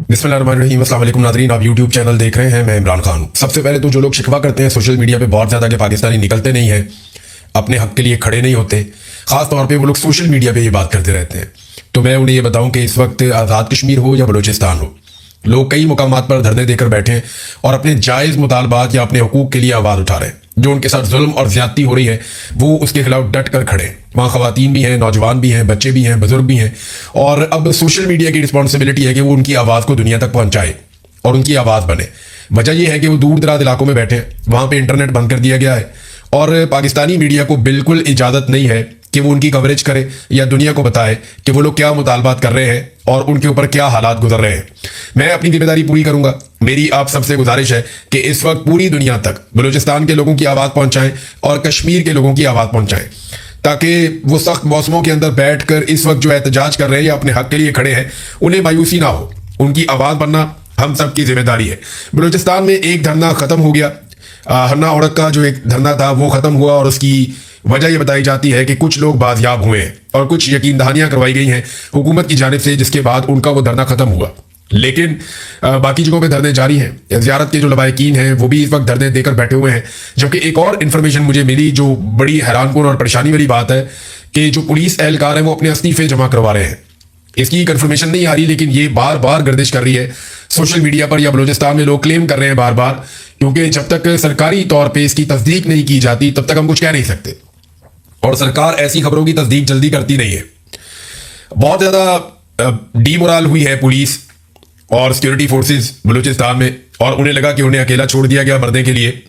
बिस्मिल्लाहिर्रहमानिर्रहीम। अस्सलाम वालेकुम नाज़रीन, आप यूट्यूब चैनल देख रहे हैं। मैं इमरान खान हूँ। सबसे पहले तो जो लोग शिकवा करते हैं सोशल मीडिया पे बहुत ज़्यादा कि पाकिस्तानी निकलते नहीं हैं, अपने हक के लिए खड़े नहीं होते, ख़ास तौर पे वो लोग सोशल मीडिया पे ये बात करते रहते हैं, तो मैं उन्हें ये बताऊँ कि इस वक्त आज़ाद कश्मीर हो या बलूचिस्तान हो, लोग कई मुकामात पर धरने देकर बैठे हैं और अपने जायज़ मुतालबात या अपने हकूक़ के लिए आवाज़ उठा रहे हैं। जो उनके साथ जुल्म और ज्यादती हो रही है वो उसके खिलाफ डट कर खड़े हैं। वहाँ ख़वातीन भी हैं, नौजवान भी हैं, बच्चे भी हैं, बुजुर्ग भी हैं, और अब सोशल मीडिया की रिस्पॉन्सिबिलिटी है कि वो उनकी आवाज़ को दुनिया तक पहुँचाए और उनकी आवाज़ बने। वजह यह है कि वो दूर दराज इलाकों में बैठे हैं, वहाँ पर इंटरनेट बंद कर दिया गया है और पाकिस्तानी मीडिया को बिल्कुल इजाज़त नहीं है कि वो उनकी कवरेज करे या दुनिया को बताए कि वो लोग क्या मुतालबात कर रहे हैं और उनके ऊपर क्या हालात गुजर रहे हैं। मैं अपनी जिम्मेदारी पूरी करूंगा। मेरी आप सबसे गुजारिश है कि इस वक्त पूरी दुनिया तक बलूचिस्तान के लोगों की आवाज़ पहुंचाएं और कश्मीर के लोगों की आवाज़ पहुंचाएं, ताकि वो सख्त मौसमों के अंदर बैठकर इस वक्त जो एहतजाज कर रहे हैं या अपने हक के लिए खड़े हैं उन्हें मायूसी ना हो। उनकी आवाज़ बनना हम सब की जिम्मेदारी है। बलूचिस्तान में एक धरना ख़त्म हो गया, हन्ना औरत का जो एक धरना था वो ख़त्म हुआ और उसकी वजह यह बताई जाती है कि कुछ लोग बाजियाब हुए हैं और कुछ यकीन दहानियां करवाई गई हैं हुकूमत की जानिब से, जिसके बाद उनका वो धरना ख़त्म हुआ। लेकिन बाकी जगहों पे धरने जारी हैं। ज़ियारत के जो लबाइकीन हैं वो भी इस वक्त धरने देकर बैठे हुए हैं। जबकि एक और इन्फॉर्मेशन मुझे मिली जो बड़ी हैरानकुन और परेशानी वाली बात है कि जो पुलिस एहलकार हैं वो अपने इस्तीफे जमा करवा रहे हैं। इसकी कंफर्मेशन नहीं आ रही, लेकिन ये बार बार गर्दिश कर रही है सोशल मीडिया पर या बलूचिस्तान में लोग क्लेम कर रहे हैं बार बार, क्योंकि जब तक सरकारी तौर पर इसकी तस्दीक नहीं की जाती तब तक हम कुछ कह नहीं सकते और सरकार ऐसी खबरों की तस्दीक जल्दी करती नहीं है। बहुत ज़्यादा डीमोरल हुई है पुलिस और सिक्योरिटी फोर्सेस बलूचिस्तान में, और उन्हें लगा कि उन्हें अकेला छोड़ दिया गया मरने के लिए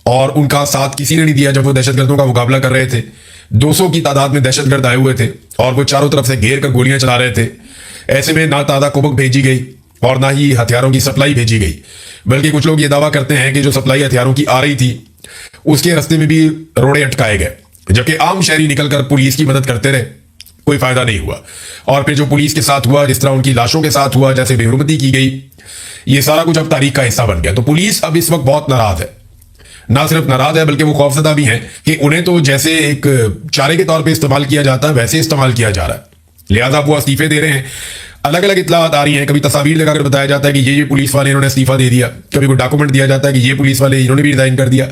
और उनका साथ किसी ने नहीं दिया जब वो दहशतगर्दों का मुकाबला कर रहे थे। 200 की तादाद में दहशतगर्द आए हुए थे और वो चारों तरफ से घेर कर गोलियां चला रहे थे। ऐसे में ना ताज़ा कुबक भेजी गई और ना ही हथियारों की सप्लाई भेजी गई, बल्कि कुछ लोग ये दावा करते हैं कि जो सप्लाई हथियारों की आ रही थी उसके रास्ते में भी रोड़े अटकाए गए, जबकि आम शहरी निकलकर पुलिस की मदद करते रहे, कोई फायदा नहीं हुआ। और फिर जो पुलिस के साथ हुआ, जिस तरह उनकी लाशों के साथ हुआ, जैसे बेहुरमती की गई, ये सारा कुछ अब तारीख का हिस्सा बन गया। तो पुलिस अब इस वक्त बहुत नाराज है, ना सिर्फ नाराज है बल्कि वो खौफजदा भी हैं कि उन्हें तो जैसे एक चारे के तौर पे इस्तेमाल किया जाता है वैसे इस्तेमाल किया जा रहा है, लिहाजा वो इस्तीफे दे रहे हैं। अलग अलग इतलात आ रही हैं, कभी तस्वीर लगाकर बताया जाता है कि ये पुलिस वाले इन्होंने इस्तीफा दे दिया, कभी कोई डॉक्यूमेंट दिया जाता है कि ये पुलिस वाले इन्होंने भी रिजाइन कर दिया।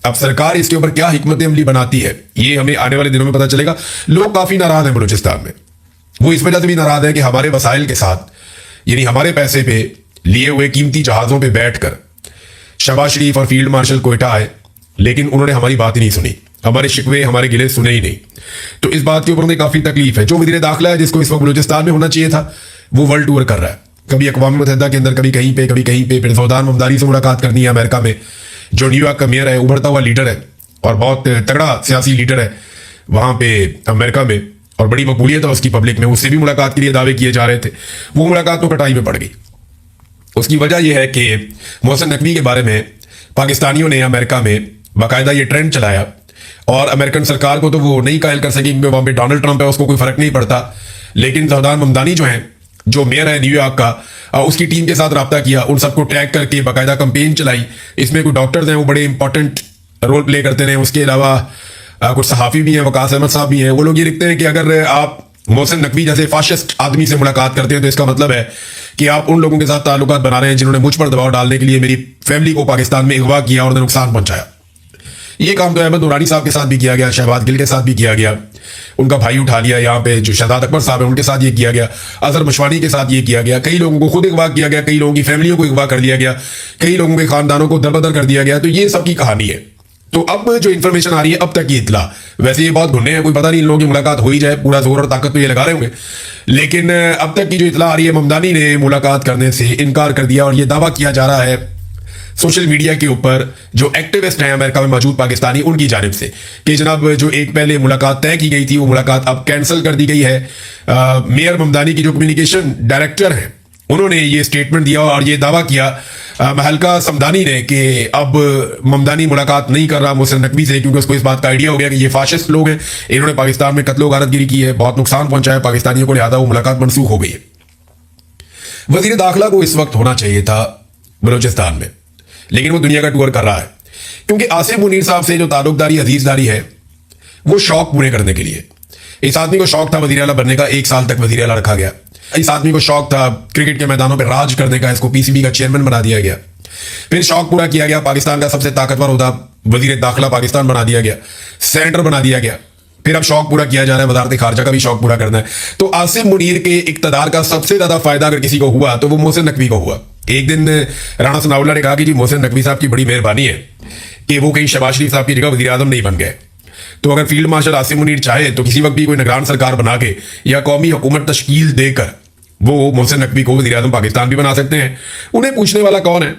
अब सरकार इसके ऊपर क्या हिकमत अमली बनाती है ये हमें आने वाले दिनों में पता चलेगा। लोग काफी नाराज हैं बलूचिस्तान में। वो इस वजह से भी नाराज है कि हमारे वसाइल के साथ, यानी हमारे पैसे पे लिए हुए कीमती जहाजों पर बैठकर शहबाज शरीफ और फील्ड मार्शल कोयटा आए, लेकिन उन्होंने हमारी बात ही नहीं सुनी, हमारे शिकवे हमारे गिले सुने ही नहीं। तो इस बात के ऊपर उन्हें काफी तकलीफ है। जो वज़ीर दाखिला है जिसको इस वक्त बलूचिस्तान में होना चाहिए था वो वर्ल्ड टूर कर रहा है, कभी अक़वाम मुत्तहिदा के अंदर, कभी कहीं पे, कभी कहीं पे। फिर ज़ौदान ममदानी से मुलाकात करनी है अमेरिका में, जो न्यूयॉर्क का मेयर है, उभरता हुआ लीडर है और बहुत तगड़ा सियासी लीडर है वहाँ पे अमेरिका में, और बड़ी मकबूलियत है उसकी पब्लिक में। उससे भी मुलाकात के लिए दावे किए जा रहे थे, वो मुलाकात तो कटाई में पड़ गई। उसकी वजह यह है कि मोहसिन नकवी के बारे में पाकिस्तानियों ने अमेरिका में बाकायदा ये ट्रेंड चलाया और अमेरिकन सरकार को तो वो नहीं कायल कर सकी क्योंकि वहाँ पे डोनाल्ड ट्रंप है, उसको कोई फर्क नहीं पड़ता। लेकिन ज़ौदान ममदानी जो है, जो मेयर है न्यूयॉर्क का, उसकी टीम के साथ रब्ता किया, उन सबको टैग करके बाकायदा कंपेन चलाई। इसमें कुछ डॉक्टर्स हैं वो बड़े इंपॉर्टेंट रोल प्ले करते रहे, उसके अलावा कुछ सहाफ़ी भी हैं, वकास अहमद साहब भी हैं। वो लोग ये लिखते हैं कि अगर आप मोहसिन नकवी जैसे फाशिस्ट आदमी से मुलाकात करते हैं तो इसका मतलब है कि आप उन लोगों के साथ ताल्लुकात बना रहे हैं जिन्होंने मुझ पर दबाव डालने के लिए मेरी फैमिली को पाकिस्तान में अगवा किया और उन्हें नुकसान पहुंचाया। ये काम तो अहमद नूरानी साहब के साथ भी किया गया, शहबाज गिल के साथ भी किया गया, उनका भाई उठा लिया, यहाँ पे जो शहजाद अकबर साहब है उनके साथ ये किया गया, अजहर मशवानी के साथ ये किया गया, कई लोगों को खुद अगवा किया गया, कई लोगों की फैमिलियों को अगवा कर दिया गया, कई लोगों के खानदानों को दरबदर कर दिया गया। तो ये सब की कहानी है। तो अब जो इन्फॉर्मेशन आ रही है, अब तक की इतला, वैसे ये बहुत घुने हैं, कोई पता नहीं इन लोगों की मुलाकात हो ही जाए, पूरा जोर और ताकत तो ये लगा रहे होंगे, लेकिन अब तक की जो इतला आ रही है, ममदानी ने मुलाकात करने से इनकार कर दिया और ये दावा किया जा रहा है सोशल मीडिया के ऊपर जो एक्टिविस्ट हैं अमेरिका में मौजूद पाकिस्तानी, उनकी जानिब से कि जनाब जो एक पहले मुलाकात तय की गई थी वो मुलाकात अब कैंसिल कर दी गई है। मेयर ममदानी की जो कम्युनिकेशन डायरेक्टर हैं उन्होंने ये स्टेटमेंट दिया और ये दावा किया महलका समदानी ने कि अब ममदानी मुलाकात नहीं कर रहा मोहसिन नकवी से, क्योंकि उसको इस बात का आइडिया हो गया कि ये फाशिस्ट लोग हैं, इन्होंने पाकिस्तान में कत्लो गारतगिरी की है, बहुत नुकसान पहुंचाया पाकिस्तानियों को, लिहाजा वो मुलाकात मनसूख हो गई है। वज़ीर दाखिला को इस वक्त होना चाहिए था बलूचिस्तान में, लेकिन वो दुनिया का टूर कर रहा है, क्योंकि आसिफ मुनीर साहब से जो ताल्लुकदारी अजीजदारी है वो शौक पूरे करने के लिए। इस आदमी को शौक था वज़ीर आला बनने का, 1 साल तक वज़ीर आला रखा गया, इस आदमी को शौक था क्रिकेट के मैदानों पर राज करने का, इसको पीसीबी का चेयरमैन बना दिया गया। फिर शौक पूरा किया गया, पाकिस्तान का सबसे ताकतवर होता वजीर दाखिला पाकिस्तान बना दिया गया, सेनेटर बना दिया गया। फिर अब शौक पूरा किया जा रहा है, वजारत खारजा का भी शौक पूरा करना है। तो आसिम मुनीर के इक्तदार का सबसे ज्यादा फायदा अगर किसी को हुआ तो वो मोहसिन नकवी को हुआ। एक दिन राणा सनाउल्लाह ने कहा कि जी मोहसिन नकवी साहब की बड़ी मेहरबानी है कि वो कहीं शहबाज शरीफ साहब की जगह वजीर आजम नहीं बन गए। तो अगर फील्ड मार्शल आसिम मुनीर चाहे तो किसी वक्त भी कोई निगरान सरकार बना के या कौमी हुकूमत तश्कील देकर वो मोहसिन नकवी को वजीर आजम पाकिस्तान भी बना सकते हैं। उन्हें पूछने वाला कौन है?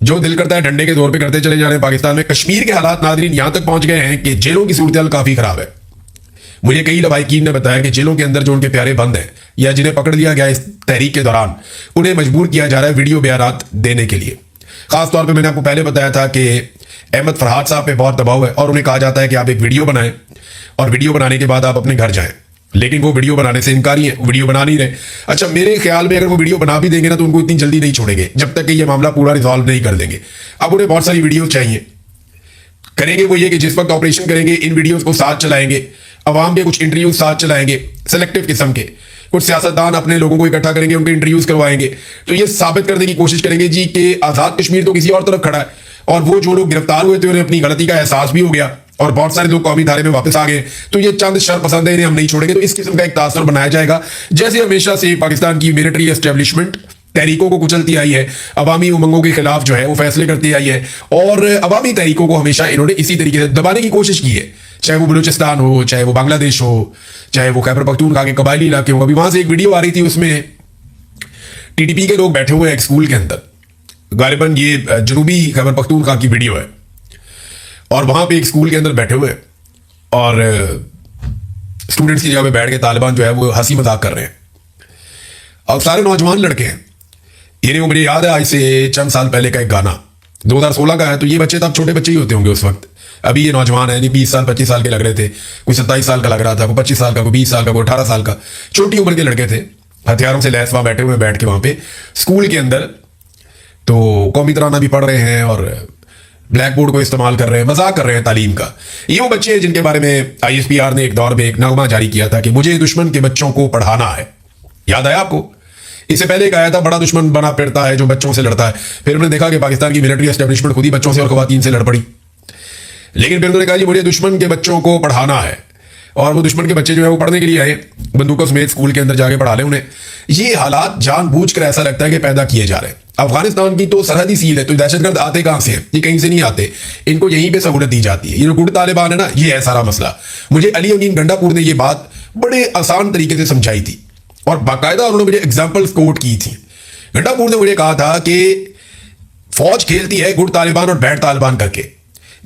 जो दिल करता है डंडे के दौर पे करते चले जा रहे हैं। पाकिस्तान में कश्मीर के हालात नाज़रीन यहां तक पहुंच गए हैं कि जेलों की सूरत काफी खराब है। मुझे कई लवाहिकीन ने बताया कि जेलों के अंदर जो उनके प्यारे बंद हैं या जिन्हें पकड़ लिया गया इस तहरीक के दौरान, उन्हें मजबूर किया जा रहा है वीडियो बयानात देने के लिए। खासतौर पर मैंने आपको पहले बताया था कि अहमद फरहाद साहब पे बहुत दबाव है और उन्हें कहा जाता है कि आप एक वीडियो बनाएं और वीडियो बनाने के बाद आप अपने घर जाएं, लेकिन वो वीडियो बनाने से इनकारी है, वीडियो बना नहीं रहे। अच्छा, मेरे ख्याल में अगर वो वीडियो बना भी देंगे ना तो उनको इतनी जल्दी नहीं छोड़ेंगे जब तक कि ये मामला पूरा रिजॉल्व नहीं कर देंगे। अब उन्हें बहुत सारी वीडियो चाहिए। करेंगे वो ये कि जिस वक्त ऑपरेशन करेंगे इन वीडियोस को साथ चलाएंगे, अवाम के कुछ इंटरव्यूज साथ चलाएंगे, सेलेक्टिव किस्म के कुछ सियासतदान अपने लोगों को इकट्ठा करेंगे, उनके इंटरव्यूज करवाएंगे। तो ये साबित करने की कोशिश करेंगे जी कि आजाद कश्मीर तो किसी और तरफ खड़ा है और वो जो लोग गिरफ्तार हुए थे उन्हें अपनी गलती का एहसास भी हो गया और बहुत सारे लोग कौमी धारे में वापस आ गए। तो ये चंद शर पसंद है, इन्हें हम नहीं छोड़ेंगे। तो इस किस्म का एक तासर बनाया जाएगा। जैसे हमेशा से पाकिस्तान की मिलिट्री एस्टेब्लिशमेंट तहरीकों को कुचलती आई है, अवामी उमंगों के खिलाफ जो है वो फैसले करती आई है और अवामी तहरीकों को हमेशा इन्होंने इसी तरीके से दबाने की कोशिश की है। चाहे वो बलूचिस्तान हो, चाहे वो बांग्लादेश हो, चाहे वो खैबर पख्तूनख्वा के कबायली इलाके हो। अभी वहां से एक वीडियो आ रही थी, उसमें टीडीपी के लोग बैठे हुए हैं एक स्कूल के अंदर। गालिबन ये जनूबी खैबर पख्तूनख्वा की वीडियो है और वहां पे एक स्कूल के अंदर बैठे हुए हैं और स्टूडेंट्स की जगह पे बैठ के तालिबान जो है वो हंसी मजाक कर रहे हैं और सारे नौजवान लड़के हैं। इन्हें मुझे याद है आज से चंद साल पहले का एक गाना 2016 का है। तो ये बच्चे तब छोटे बच्चे ही होते होंगे उस वक्त। अभी ये नौजवान है, 20 साल 25 साल के लग रहे थे, कोई 27 साल का लग रहा था, कोई 25 साल का, कोई 20 साल का, कोई 18 साल का। छोटी उम्र के लड़के थे, हथियारों से लैस वहां बैठे हुए बैठ के वहां पे स्कूल के अंदर। तो कौमी तराना भी पढ़ रहे हैं और ब्लैक बोर्ड को इस्तेमाल कर रहे हैं, मजाक कर रहे हैं तालीम का। ये वो बच्चे हैं जिनके बारे में ISPR ने एक दौर में एक नगमा जारी किया था कि मुझे दुश्मन के बच्चों को पढ़ाना है। याद आया आपको? इससे पहले एक आया था बड़ा दुश्मन बना फिरता है जो बच्चों से लड़ता है। फिर उन्होंने देखा कि पाकिस्तान की मिलिट्री एस्टेब्लिशमेंट खुद ही बच्चों से और खवातीन से लड़ पड़ी। लेकिन फिर उन्होंने कहा जी मुझे दुश्मन के बच्चों को पढ़ाना है और वो दुश्मन के बच्चे जो है वो पढ़ने के लिए आए, बंदूकों समेत स्कूल के अंदर जाके पढ़ा ले उन्हें। ये हालात जानबूझकर ऐसा लगता है कि पैदा किए जा रहे हैं। अफगानिस्तान की तो सरहदी सील है, तो दहशतगर्द आते कहां से हैं? ये कहीं से नहीं आते, इनको यहीं पे सहूलत दी जाती है। ये जो गुड़ तालिबान है ना, ये है सारा मसला। मुझे अली अमीन गंडापुर ने ये बात बड़े आसान तरीके से समझाई थी और बाकायदा उन्होंने मुझे एग्जाम्पल्स कोट की थी। गंडापुर ने मुझे कहा था कि फौज खेलती है गुड़ तालिबान और बैड तालिबान करके।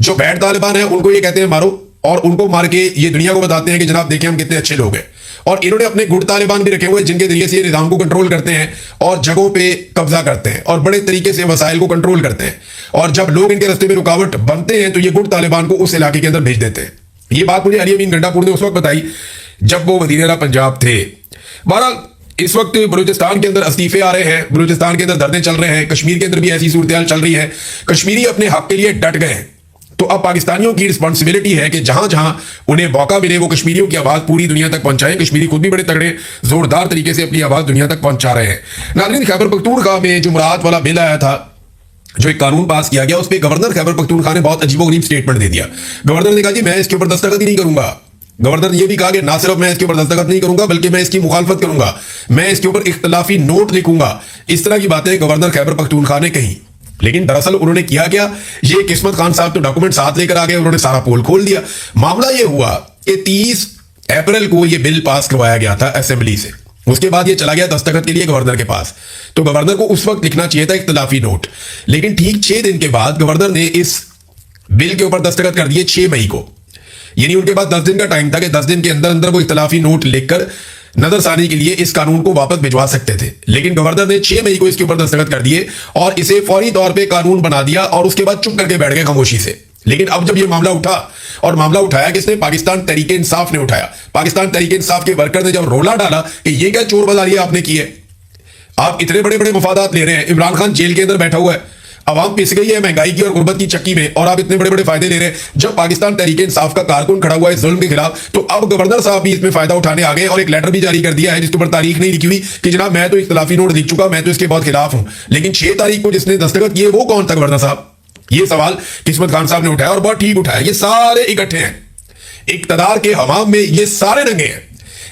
जो बैड तालिबान है उनको ये कहते हैं मारो और उनको मार के ये दुनिया को बताते हैं कि जनाब देखिए हम कितने अच्छे लोग हैं। और इन्होंने अपने गुड़ तालिबान भी रखे हुए जिनके जरिए से ये निजाम को कंट्रोल करते हैं और जगहों पे कब्जा करते हैं और बड़े तरीके से वसाइल को कंट्रोल करते हैं। और जब लोग इनके रास्ते में रुकावट बनते हैं तो ये गुड़ तालिबान को उस इलाके के अंदर भेज देते हैं। ये बात मुझे अली अमीन गंडापुर ने उस वक्त बताई जब वो वज़ीर आला पंजाब थे। बहरहाल इस वक्त बलूचिस्तान के अंदर इस्तीफे आ रहे हैं, बलूचिस्तान के अंदर धरने चल रहे हैं, कश्मीर के अंदर भी ऐसी सूरत चल रही है। कश्मीरी अपने हक के लिए डट गए हैं। तो अब पाकिस्तानियों की रिस्पॉन्सिबिलिटी है कि जहां जहां उन्हें मौका मिले वो कश्मीरियों की आवाज पूरी दुनिया तक पहुंचाएं। कश्मीरी खुद भी बड़े तगड़े जोरदार तरीके से अपनी आवाज दुनिया तक पहुंचा रहे हैं। नाज़रीन, खैबर पख्तूनख्वा में जुमरात वाला बिल आया था, जो एक कानून पास किया गया, उस पर गवर्नर खैबर पख्तूनख्वा ने बहुत अजीबोगरीब स्टेटमेंट दे दिया। गवर्नर ने कहा जी मैं इसके ऊपर दस्तखत ही नहीं करूंगा। गवर्नर ने यह भी कहा कि ना सिर्फ मैं इसके ऊपर दस्तखत नहीं करूंगा बल्कि मैं इसकी मुखालफत करूंगा, मैं इसके ऊपर इख्तलाफी नोट लिखूंगा। इस तरह की बातें गवर्नर खैबर पख्तूनख्वा ने कही। लेकिन दरअसल उन्होंने किया क्या, ये किस्मत खान साहब तो डॉक्यूमेंट साथ लेकर आ गए, उन्होंने सारा पोल खोल दिया। मामला यह हुआ कि 30 अप्रैल को यह बिल पास करवाया गया था असेंबली से। उसके बाद यह चला गया दस्तखत के लिए गवर्नर के पास। तो गवर्नर को उस वक्त लिखना चाहिए था इख्तलाफी नोट, लेकिन ठीक 6 दिन के बाद गवर्नर ने इस बिल के ऊपर दस्तखत कर दिए 6 मई को। यानी उनके पास 10 दिन का टाइम था कि 10 दिन के अंदर अंदर वो इख्तलाफी नोट लिखकर नजरसानी के लिए इस कानून को वापस भिजवा सकते थे। लेकिन गवर्नर ने 6 मई को इसके ऊपर दस्तखत कर दिए और इसे फौरी तौर पे कानून बना दिया और उसके बाद चुप करके बैठ गए खामोशी से। लेकिन अब जब ये मामला उठा, और मामला उठाया किसने? पाकिस्तान तहरीक इंसाफ ने उठाया। पाकिस्तान तहरीक इंसाफ के वर्कर ने जब रोला डाला कि ये क्या चोर बाजारी आपने की है, आप इतने बड़े बड़े मफादात ले रहे हैं, इमरान खान जेल के अंदर बैठा हुआ है, आवाम पिस गई है महंगाई की और गुर्बत की चक्की में, और आप इतने बड़े बड़े फायदे ले रहे हैं। जब पाकिस्तान तहरीक इंसाफ का कारकुन खड़ा हुआ है जुल्म के खिलाफ, तो अब गवर्नर साहब भी इसमें फायदा उठाने आ गए और एक लेटर भी जारी कर दिया है जिसके ऊपर तारीख नहीं लिखी हुई कि जनाब मैं तो इख्तिलाफी नोट लिख चुका, मैं तो इसके बहुत खिलाफ हूं। लेकिन 6 तारीख को जिसने दस्तखत किए वो कौन था गवर्नर साहब? ये सवाल किस्मत खान साहब ने उठाया और बहुत ठीक उठाया। ये सारे इकट्ठे हैं, इक्तदार के हमाम में ये सारे रंगे हैं।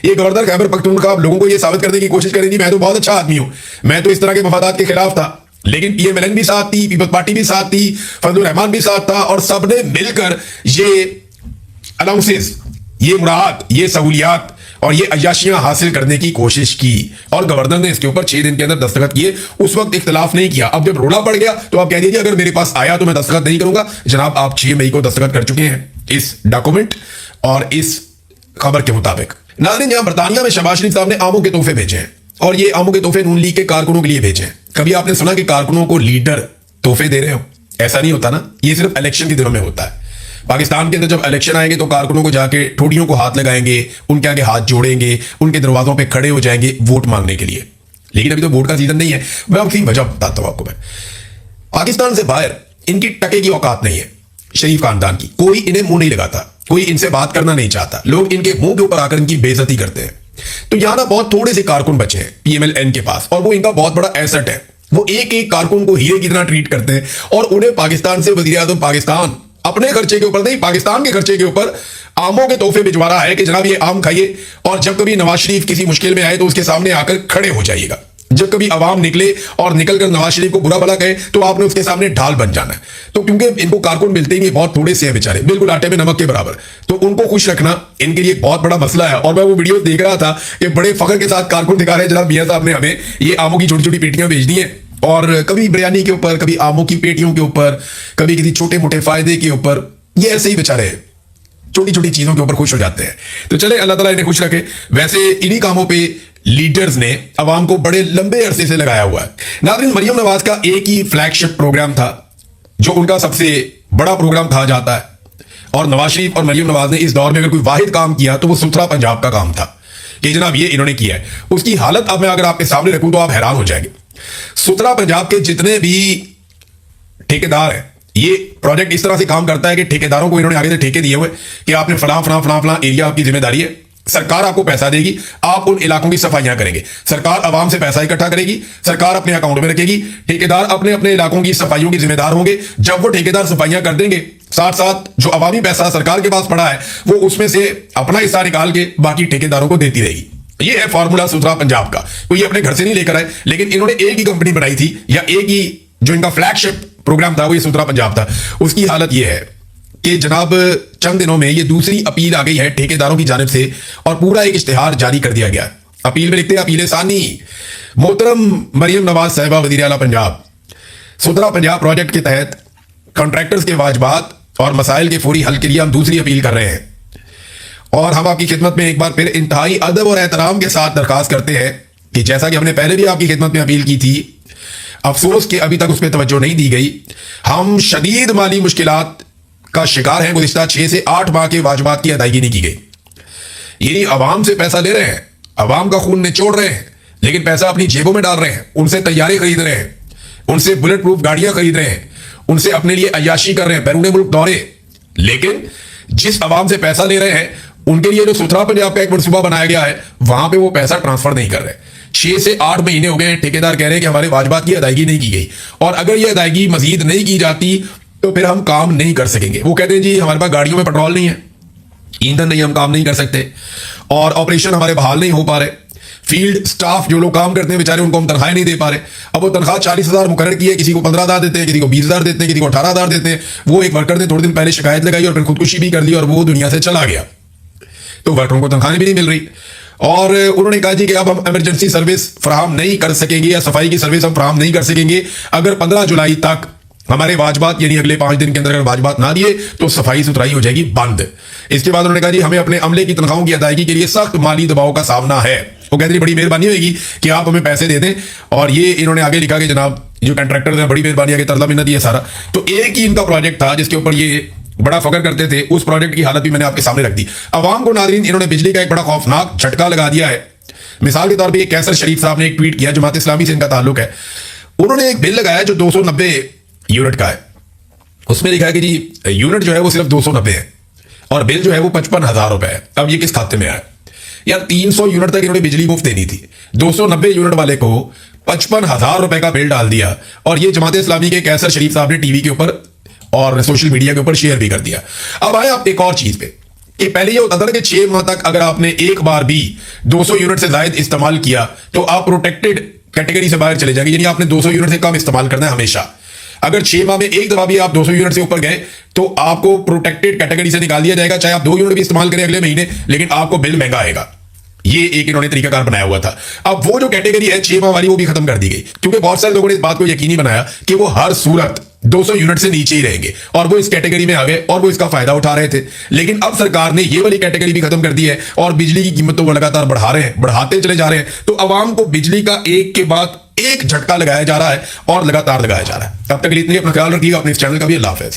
ये गवर्नर खैबर पख्तूनख्वा लोगों को ये साबित करने की कोशिश करेंगी मैं तो बहुत अच्छा आदमी हूं, मैं तो इस तरह के मफादात के खिलाफ था। लेकिन पीएमएलएन भी साथ थी, पीपल्स पार्टी भी साथ थी, फजलुर रहमान भी साथ था, और सबने मिलकर ये अनाउंसेस, ये मुराद, ये सहूलियात और ये अय्याशियां हासिल करने की कोशिश की, और गवर्नर ने इसके ऊपर 6 दिन के अंदर दस्तखत किए। उस वक्त इख्तिलाफ नहीं किया। अब जब रोला पड़ गया तो आप कह दीजिए अगर मेरे पास आया तो मैं दस्तखत नहीं करूंगा। जनाब आप 6 मई को दस्तखत कर चुके हैं इस डॉक्यूमेंट और इस खबर के मुताबिक। नाज़रीन, यहां बरतानिया में शहबाज शरीफ साहब ने आमों के तोहफे भेजे हैं, और ये आमों के तोहफे नून लीग के कारकुनों के लिए भेजे हैं। कभी आपने सुना कि कारकुनों को लीडर तोहफे दे रहे हो? ऐसा नहीं होता ना, ये सिर्फ इलेक्शन के दिनों में होता है। पाकिस्तान के अंदर जब इलेक्शन आएंगे तो कारकुनों को जाके ठोडियों को हाथ लगाएंगे, उनके आगे हाथ जोड़ेंगे, उनके दरवाजों पे खड़े हो जाएंगे वोट मांगने के लिए। लेकिन अभी तो वोट का सीजन नहीं है। मैं आपकी वजह बताता हूं आपको। मैं पाकिस्तान से बाहर इनकी टके की औकात नहीं है शरीफ खानदान की। कोई इन्हें मुंह नहीं लगाता, कोई इनसे बात करना नहीं चाहता। लोग इनके मुंह के ऊपर आकर इनकी बेइज्जती करते हैं। तो यहां ना बहुत थोड़े से कारकुन बचे हैं पीएमएलएन के पास, और वो इनका बहुत बड़ा एसेट है। वो एक एक कारकुन को हीरे की तरह ट्रीट करते हैं, और उन्हें पाकिस्तान से वजीर आजम पाकिस्तान अपने खर्चे के ऊपर नहीं, पाकिस्तान के खर्चे के ऊपर आमों के तोहफे भिजवा रहा है कि जनाब ये आम खाइए, और जब कभी नवाज शरीफ किसी मुश्किल में आए तो उसके सामने आकर खड़े हो जाइएगा। जब कभी अवाम निकले और निकलकर नवाज शरीफ को बुरा भला कहे तो आपने उसके सामने ढाल बन जाना है। तो क्योंकि इनको कारकुन मिलते ही नहीं, बहुत थोड़े से हैं बेचारे, बिल्कुल आटे में नमक के बराबर, तो उनको खुश रखना इनके लिए बहुत बड़ा मसला है। और मैं वो वीडियो देख रहा था कि बड़े फख्र के साथ कारकुन दिखा रहे हैं जनाब मियां साहब ने हमें ये आमों की छोटी छोटी पेटियां भेज दी हैं, और कभी बिरयानी के ऊपर, कभी आमों की पेटियों के ऊपर, कभी किसी छोटे मोटे फायदे के ऊपर, ये ऐसे ही बेचारे छोटी छोटी चीजों के ऊपर खुश हो जाते हैं। तो चले अल्लाह ताला इन्हें खुश रखे। वैसे इन्हीं कामों पे लीडर्स ने अवाम को बड़े लंबे अरसे से लगाया हुआ है। नाज़रीन, मरियम नवाज का एक ही फ्लैगशिप प्रोग्राम था जो उनका सबसे बड़ा प्रोग्राम कहा जाता है, और नवाज शरीफ और मरियम नवाज ने इस दौर में अगर कोई वाहिद काम किया तो वो सुथरा पंजाब का काम था कि जनाब ये इन्होंने किया है। उसकी हालत अब मैं अगर आपके सामने रखूं तो आप हैरान हो जाएंगे। सुथरा पंजाब के जितने भी ठेकेदार हैं, ये प्रोजेक्ट इस तरह से काम करता है कि ठेकेदारों को इन्होंने आगे से ठेके दिए हुए कि आपने फलां फलां फलां फलां एरिया आपकी जिम्मेदारी है, सरकार आपको पैसा देगी, आप उन इलाकों की सफाइयां करेंगे, सरकार आवाम से पैसा इकट्ठा करेगी, सरकार अपने अकाउंट में रखेगी, ठेकेदार अपने अपने इलाकों की सफाइयों के जिम्मेदार होंगे। जब वो ठेकेदार सफाइयां कर देंगे, साथ साथ जो अवामी पैसा सरकार के पास पड़ा है वो उसमें से अपना हिस्सा निकाल के बाकी ठेकेदारों को देती रहेगी। ये है फॉर्मूला सुथरा पंजाब का। कोई अपने घर से नहीं लेकर आए, लेकिन इन्होंने एक ही कंपनी बनाई थी, या एक ही जो इनका फ्लैगशिप प्रोग्राम था वो ये सुथरा पंजाब था। उसकी हालत ये है कि जनाब चंद दिनों में ये दूसरी अपील आ गई है ठेकेदारों की जानिब से, और पूरा एक इश्तिहार जारी कर दिया गया। अपील में लिखते हैं, अपील सानी मोहतरम मरियम नवाज साहिबा वज़ीर आला पंजाब, सुथरा पंजाब प्रोजेक्ट के तहत कॉन्ट्रैक्टर्स के वाजबात और मसाइल के फौरी हल के लिए हम दूसरी अपील कर रहे हैं, और हम आपकी खिदमत में एक बार फिर इंतहाई अदब और एहतराम के साथ दरखास्त करते हैं कि जैसा कि हमने पहले भी आपकी खिदमत में अपील की थी, अफसोस कि अभी तक उस पर तवज्जो नहीं दी गई। हम शदीद माली मुश्किलात का शिकार हैं। गुज़िश्ता 6 से 8 माह के वाजबात की अदायगी नहीं की गई। यानी अवाम से पैसा ले रहे हैं, अवाम का खून निचोड़ रहे हैं, लेकिन पैसा अपनी जेबों में डाल रहे हैं, उनसे तैयारी खरीद रहे हैं, उनसे बुलेट प्रूफ गाड़ियां खरीद रहे हैं, उनसे अपने लिए अय्याशी कर रहे हैं, बैरून मुल्क दौरे। लेकिन जिस अवाम से पैसा ले रहे हैं उनके लिए जो सुथरा पंजाब का एक मनसूबा बनाया गया है वहां पे वो पैसा ट्रांसफर नहीं कर रहे। 6 से 8 महीने हो गए, ठेकेदार कह रहे हैं कि हमारे वाजबात की अदायगी नहीं की गई, और अगर ये अदायगी मजीद नहीं की जाती तो फिर हम काम नहीं कर सकेंगे। वो कहते हैं जी हमारे पास गाड़ियों में पेट्रोल नहीं है, ईंधन नहीं, हम काम नहीं कर सकते, और ऑपरेशन हमारे बहाल नहीं हो पा रहे। फील्ड स्टाफ जो लोग काम करते हैं बेचारे, उनको हम तनख्वाह नहीं दे पा रहे। अब वो तनख्वाह 40,000 मुकर्रर की है, किसी को 15,000 देते हैं, किसी को 20,000 देते हैं, किसी को 18,000 देते हैं। वो एक वर्कर ने थोड़े दिन पहले शिकायत लगाई और फिर खुदकुशी भी कर ली और वो दुनिया से चला गया, तो वर्करों को तनख्वाहें भी नहीं मिल रही। और उन्होंने कहा जी कि अब हम इमरजेंसी सर्विस फराहम नहीं कर सकेंगे, या सफाई की सर्विस हम फराहम नहीं कर सकेंगे अगर 15 जुलाई तक हमारे वाजबात, यानी अगले 5 दिन के अंदर अगर वाजबात ना दिए तो सफाई सुथराई हो जाएगी बंद। इसके बाद उन्होंने कहा जी हमें अपने अमले की तनख्वाहों की अदायगी के लिए सख्त माली दबाव का सामना है। वो कहते हैं बड़ी मेहरबानी होगी कि आप हमें पैसे दे दें। और ये इन्होंने आगे लिखा कि जनाब जो कॉन्ट्रैक्टर हैं बड़ी मेहरबानी है कि तरला मिन्नत ये सारा। तो एक ही इनका प्रोजेक्ट था जिसके ऊपर ये बड़ा फकर करते थे, उस प्रोजेक्ट की हालत भी मैंने आपके सामने रख दी। अवाम को नाज़रीन इन्होंने बिजली का एक बड़ा खौफनाक झटका लगा दिया है। मिसाल के तौर पर कैसर शरीफ साहब ने एक ट्वीट किया, जमात इस्लामी से इनका ताल्लुक है। उन्होंने एक बिल लगाया जो 290 यूनिट का है, उसमें लिखा है कि जी यूनिट जो है वो सिर्फ 290 है और बिल जो है वो 55,000 रुपए है। अब ये किस खाते में आया यार? 300 यूनिट तक इन्होंने बिजली मुफ्त देनी थी, 290 यूनिट वाले को 55,000 रुपए का बिल डाल दिया और ये जमात इस्लामी के कैसर शरीफ साहब ने टीवी के ऊपर और सोशल मीडिया के ऊपर शेयर भी कर दिया। अब आए आप एक और चीज पे कि पहले ये होता था कि 6 माह तक अगर आपने एक बार भी 200 यूनिट से ज्यादा इस्तेमाल किया तो आप प्रोटेक्टेड कैटेगरी से बाहर चले जाएंगे, यानी आपने 200 यूनिट से कम इस्तेमाल करना है हमेशा। अगर 6 माह में एक दफा भी आप 200 यूनिट से ऊपर गए तो आपको प्रोटेक्टेड कैटेगरी से निकाल दिया जाएगा, चाहे आप 2 यूनिट भी इस्तेमाल करें अगले महीने, लेकिन आपको बिल महंगा आएगा। ये एक इन्होंने तरीकाकार बनाया हुआ था। अब वो जो कैटेगरी है 6 माह वाली वो भी खत्म कर दी गई, क्योंकि बहुत सारे लोगों ने इस बात को यकीनी बनाया कि वो हर सूरत 200 यूनिट से नीचे ही रहेंगे और वो इस कैटेगरी में आ गए और वो इसका फायदा उठा रहे थे। लेकिन अब सरकार ने ये वाली कैटेगरी भी खत्म कर दी है और बिजली की कीमत तो वो लगातार बढ़ा रहे हैं, बढ़ाते चले जा रहे हैं। तो अवाम को बिजली का एक के बाद एक झटका लगाया जा रहा है और लगातार लगाया जा रहा है। तब तक के लिए इतना ही अपना ख्याल रखिएगा, अपने इस चैनल का भी। अल्लाह हाफिज़।